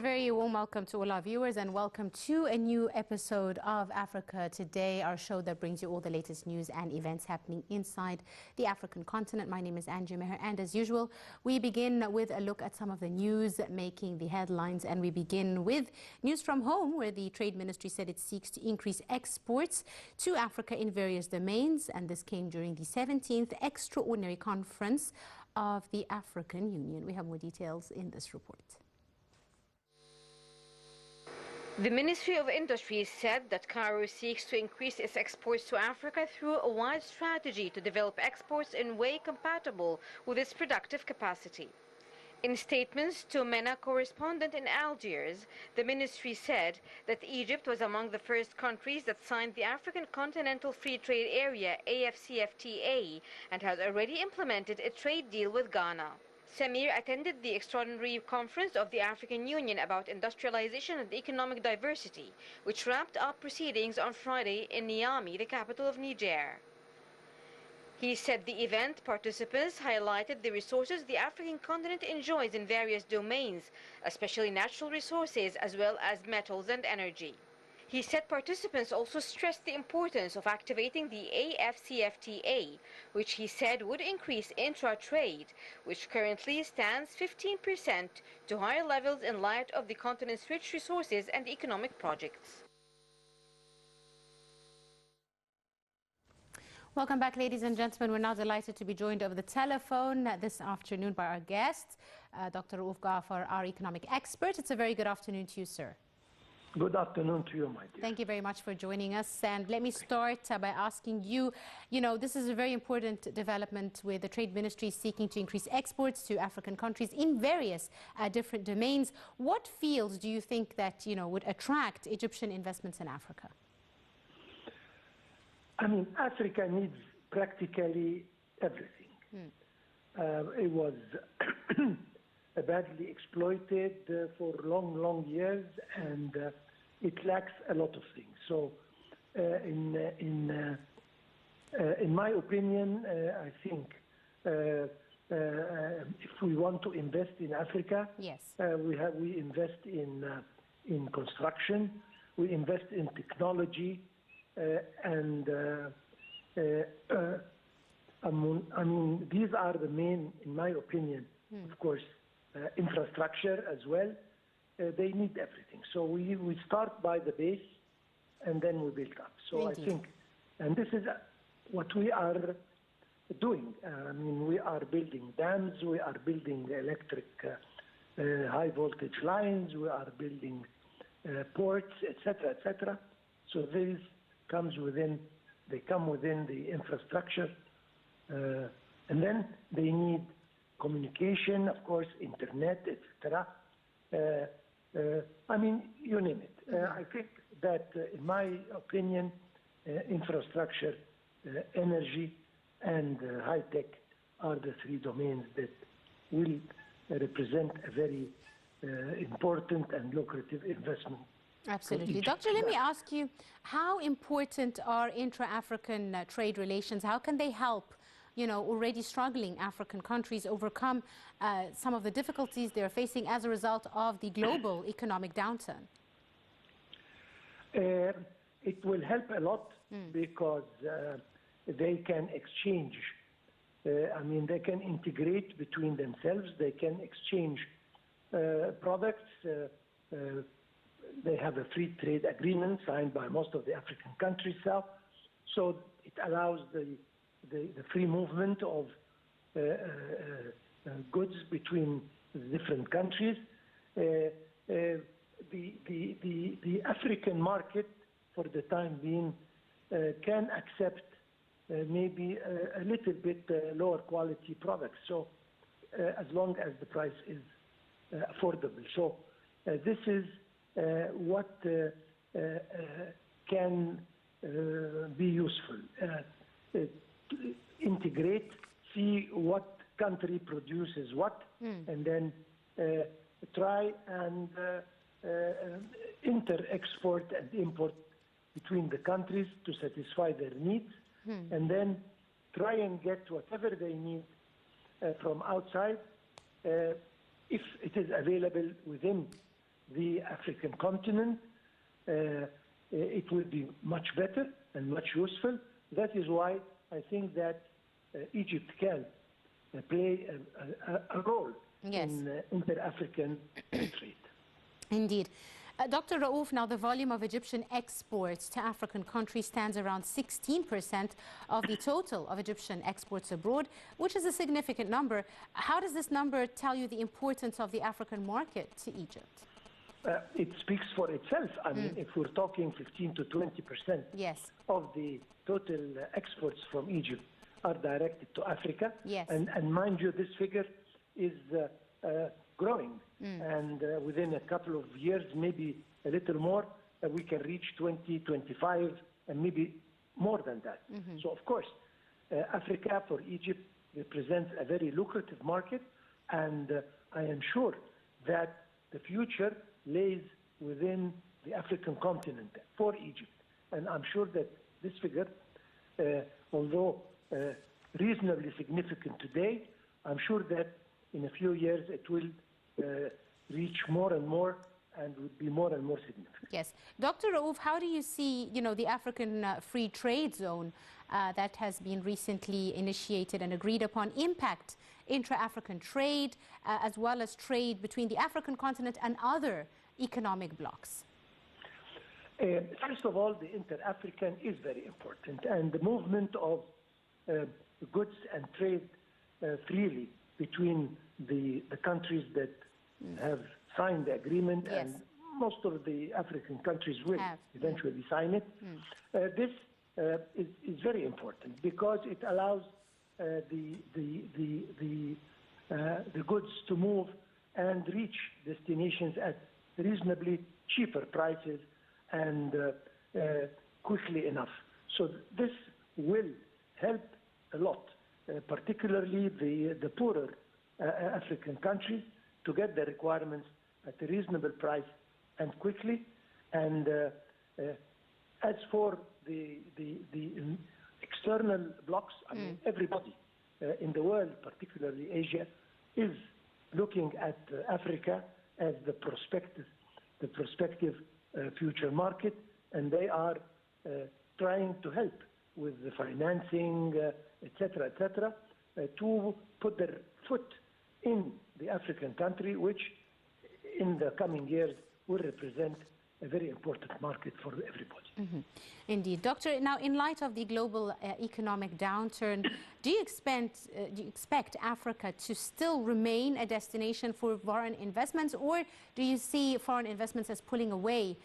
very warm welcome to all our viewers and welcome to a new episode of Africa Today, our show that brings you all the latest news and events happening inside the African continent. My name is Angie Meher, and as usual, we begin with a look at some of the news making the headlines, and we begin with news from home, where the Trade Ministry said it seeks to increase exports to Africa in various domains, and this came during the 17th Extraordinary Conference of the African Union. We have more details in this report. The Ministry of Industry said that Cairo seeks to increase its exports to Africa through a wide strategy to develop exports in a way compatible with its productive capacity. In statements to MENA correspondent in Algiers, the ministry said that Egypt was among the first countries that signed the African Continental Free Trade Area AFCFTA and has already implemented a trade deal with Ghana. Samir attended the extraordinary conference of the African Union about industrialization and economic diversity, which wrapped up proceedings on Friday in Niamey, the capital of Niger. He said the event participants highlighted the resources the African continent enjoys in various domains, especially natural resources as well as metals and energy. He said participants also stressed the importance of activating the AFCFTA, which he said would increase intra-trade, which currently stands 15% to higher levels in light of the continent's rich resources and economic projects. Welcome back, ladies and gentlemen. We're now delighted to be joined over the telephone this afternoon by our guest, Dr. Raouf Ghaffar, our economic expert. It's a very good afternoon to you, sir. Good afternoon to you, my dear. Thank you very much for joining us. And let me start by asking you, this is a very important development with the Trade Ministry seeking to increase exports to African countries in various different domains. What fields do you think that, would attract Egyptian investments in Africa? I mean, Africa needs practically everything. It was badly exploited for long years, and it lacks a lot of things. So, in my opinion, I think if we want to invest in Africa, yes, we invest in construction, we invest in technology, and I mean, these are the main, in my opinion, of course. Infrastructure as well, they need everything. So we start by the base and then we build up. So indeed. I think, and this is what we are doing. I mean, we are building dams, we are building electric high voltage lines, we are building ports, etc., etc. So these come within the infrastructure, and then they need communication, of course, internet, etc. I mean, you name it. I think that, in my opinion, infrastructure, energy, and high tech are the three domains that will represent a very important and lucrative investment. Absolutely. Doctor, let me ask you, how important are intra-African trade relations? How can they help already struggling African countries overcome some of the difficulties they're facing as a result of the global economic downturn? It will help a lot because they can exchange. I mean, they can integrate between themselves. They can exchange products. They have a free trade agreement signed by most of the African countries now. So it allows the free movement of goods between the different countries. The African market, for the time being, can accept maybe a little bit lower quality products. So as long as the price is affordable. So this is what can be useful. Integrate, see what country produces what, and then try and inter-export and import between the countries to satisfy their needs, and then try and get whatever they need from outside, if it is available within the African continent, it will be much better and much useful. That is why I think that Egypt can play a role in inter-African trade. Indeed. Dr. Raouf, now the volume of Egyptian exports to African countries stands around 16% of the total of Egyptian exports abroad, which is a significant number. How does this number tell you the importance of the African market to Egypt? It speaks for itself. I mean, if we're talking 15 to 20% of the total exports from Egypt are directed to Africa, and mind you, this figure is growing. And within a couple of years, maybe a little more, we can reach 20, 25, and maybe more than that. So, of course, Africa for Egypt represents a very lucrative market, and I am sure that the future lays within the African continent for Egypt. And I'm sure that this figure, although reasonably significant today, I'm sure that in a few years it will reach more and more and would be more and more significant. Yes. Dr. Raouf, how do you see, the African Free Trade Zone that has been recently initiated and agreed upon impact intra-African trade as well as trade between the African continent and other economic blocs? First of all, the inter-African is very important, and the movement of goods and trade freely between the countries that have signed the agreement, and most of the African countries will eventually sign it. This is very important because it allows the goods to move and reach destinations at reasonably cheaper prices and quickly enough. So this will help a lot, particularly the poorer African countries, to get the requirements at a reasonable price and quickly. And as for the external blocks, I mean, everybody in the world, particularly Asia, is looking at Africa as the prospective future market, and they are trying to help with the financing, etc., to put their foot in the African country, which in the coming years will represent a very important market for everybody. Indeed. Doctor, now in light of the global economic downturn, do you expect Africa to still remain a destination for foreign investments, or do you see foreign investments as pulling away,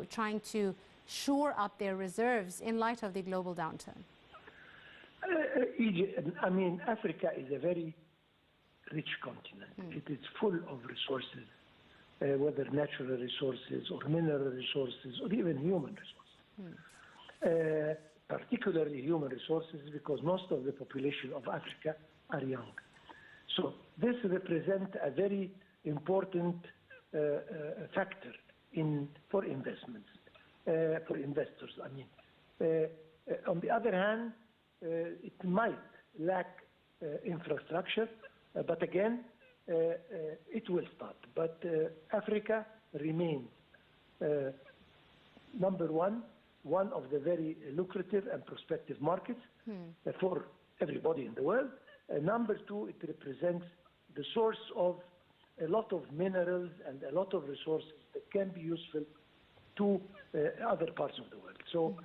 trying to shore up their reserves in light of the global downturn? Africa is a very rich continent. It is full of resources, whether natural resources or mineral resources or even human resources. Particularly human resources, because most of the population of Africa are young. So this represents a very important factor for investments, for investors. On the other hand, it might lack infrastructure, but again, it will start. But Africa remains number one of the very lucrative and prospective markets for everybody in the world. Number two, it represents the source of a lot of minerals and a lot of resources that can be useful to other parts of the world. So,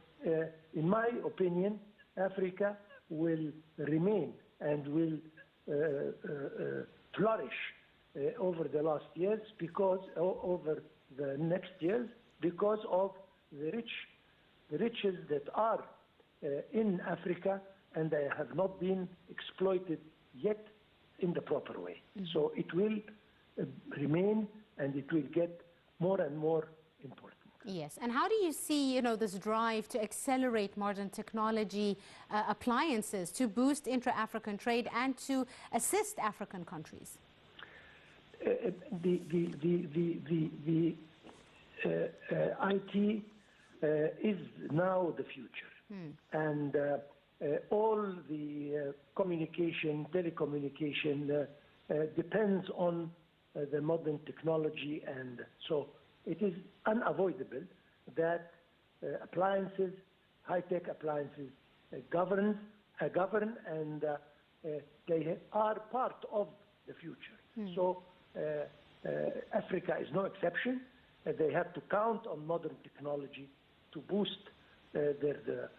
in my opinion, Africa will remain and will flourish over the last years, over the next years, because of the riches that are in Africa, and they have not been exploited yet in the proper way. So it will remain, and it will get more and more important. Yes, and how do you see, this drive to accelerate modern technology appliances to boost intra-African trade and to assist African countries? The IT is now the future, and all the telecommunication depends on the modern technology, and so it is unavoidable that appliances, high-tech appliances, govern and they are part of the future. So Africa is no exception. They have to count on modern technology to boost their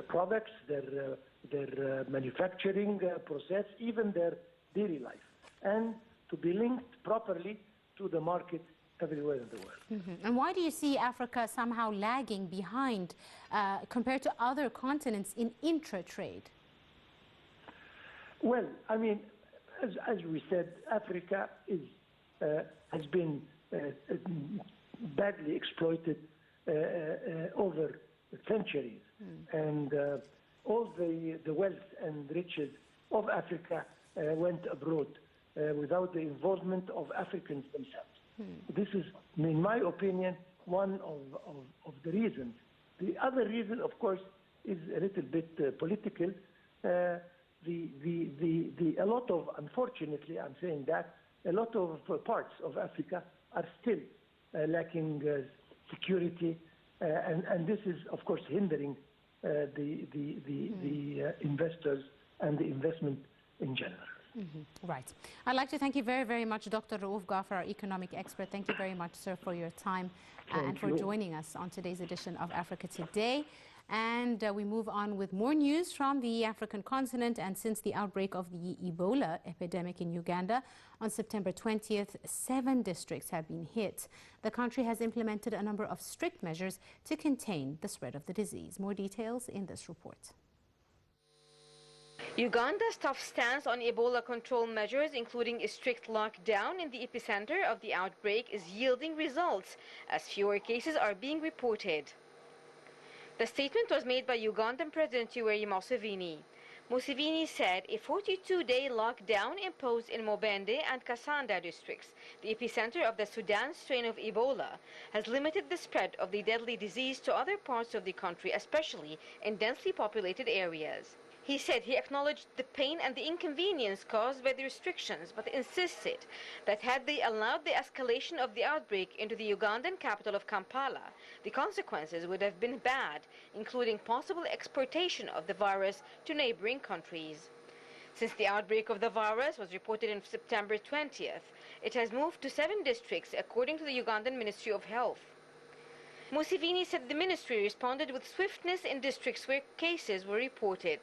products, their manufacturing process, even their daily life, and to be linked properly to the market everywhere in the world. And why do you see Africa somehow lagging behind compared to other continents in intra-trade? Well, I mean, as we said, Africa has been badly exploited over centuries, and all the wealth and riches of Africa went abroad without the involvement of Africans themselves. This is, in my opinion, one of the reasons. The other reason, of course, is a little bit political. A lot of, unfortunately, I'm saying that, a lot of parts of Africa are still lacking security, and this is, of course, hindering the investors and the investment in general. Right. I'd like to thank you very, very much, Dr. Raouf Ghaffar, our economic expert. Thank you very much, sir, for your time and for joining us on today's edition of Africa Today. And we move on with more news from the African continent. And since the outbreak of the Ebola epidemic in Uganda on September 20th, 7 districts have been hit. The country has implemented a number of strict measures to contain the spread of the disease. More details in this report. Uganda's tough stance on Ebola control measures, including a strict lockdown in the epicenter of the outbreak, is yielding results as fewer cases are being reported. The statement was made by Ugandan President Yoweri Museveni. Museveni said a 42-day lockdown imposed in Mubende and Kasanda districts, the epicenter of the Sudan strain of Ebola, has limited the spread of the deadly disease to other parts of the country, especially in densely populated areas. He said he acknowledged the pain and the inconvenience caused by the restrictions, but insisted that had they allowed the escalation of the outbreak into the Ugandan capital of Kampala, the consequences would have been bad, including possible exportation of the virus to neighboring countries. Since the outbreak of the virus was reported on September 20th, it has moved to 7 districts, according to the Ugandan Ministry of Health. Museveni said the ministry responded with swiftness in districts where cases were reported.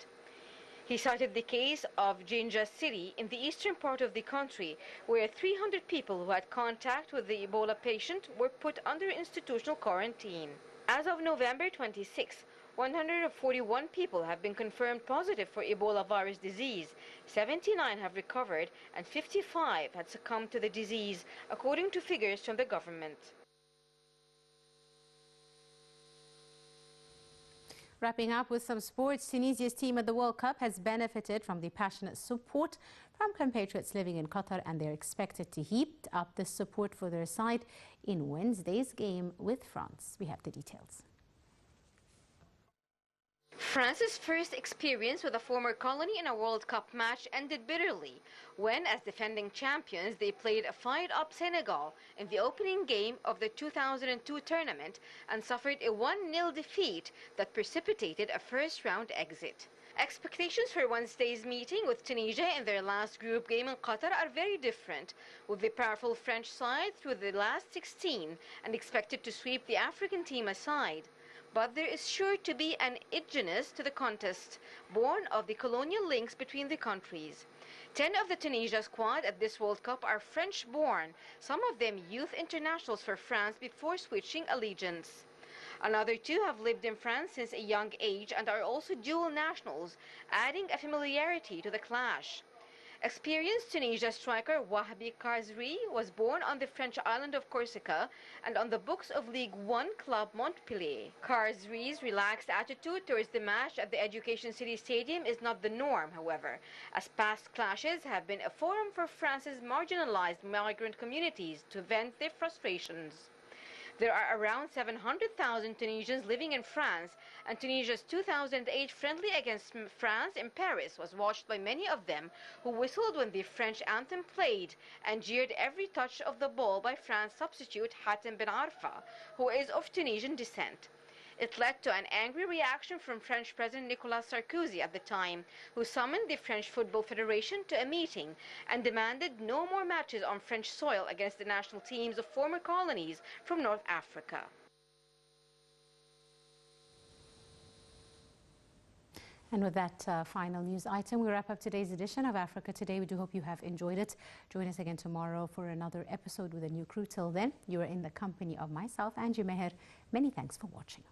He cited the case of Jinja City in the eastern part of the country, where 300 people who had contact with the Ebola patient were put under institutional quarantine. As of November 26, 141 people have been confirmed positive for Ebola virus disease, 79 have recovered, and 55 had succumbed to the disease, according to figures from the government. Wrapping up with some sports, Tunisia's team at the World Cup has benefited from the passionate support from compatriots living in Qatar, and they're expected to heap up the support for their side in Wednesday's game with France. We have the details. France's first experience with a former colony in a World Cup match ended bitterly when, as defending champions, they played a fired-up Senegal in the opening game of the 2002 tournament and suffered a 1-0 defeat that precipitated a first-round exit. Expectations for Wednesday's meeting with Tunisia in their last group game in Qatar are very different, with the powerful French side through the last 16 and expected to sweep the African team aside. But there is sure to be an edginess to the contest, born of the colonial links between the countries. 10 of the Tunisia squad at this World Cup are French-born, some of them youth internationals for France before switching allegiance. Another 2 have lived in France since a young age and are also dual nationals, adding a familiarity to the clash. Experienced Tunisia striker Wahbi Karzri was born on the French island of Corsica and on the books of League One club Montpellier. Karzri's relaxed attitude towards the match at the Education City Stadium is not the norm, however, as past clashes have been a forum for France's marginalized migrant communities to vent their frustrations. There are around 700,000 Tunisians living in France, and Tunisia's 2008 friendly against France in Paris was watched by many of them, who whistled when the French anthem played and jeered every touch of the ball by France substitute Hatem Ben Arfa, who is of Tunisian descent. It led to an angry reaction from French President Nicolas Sarkozy at the time, who summoned the French Football Federation to a meeting and demanded no more matches on French soil against the national teams of former colonies from North Africa. And with that final news item, we wrap up today's edition of Africa Today. We do hope you have enjoyed it. Join us again tomorrow for another episode with a new crew. Till then, you are in the company of myself, Angie Meher. Many thanks for watching.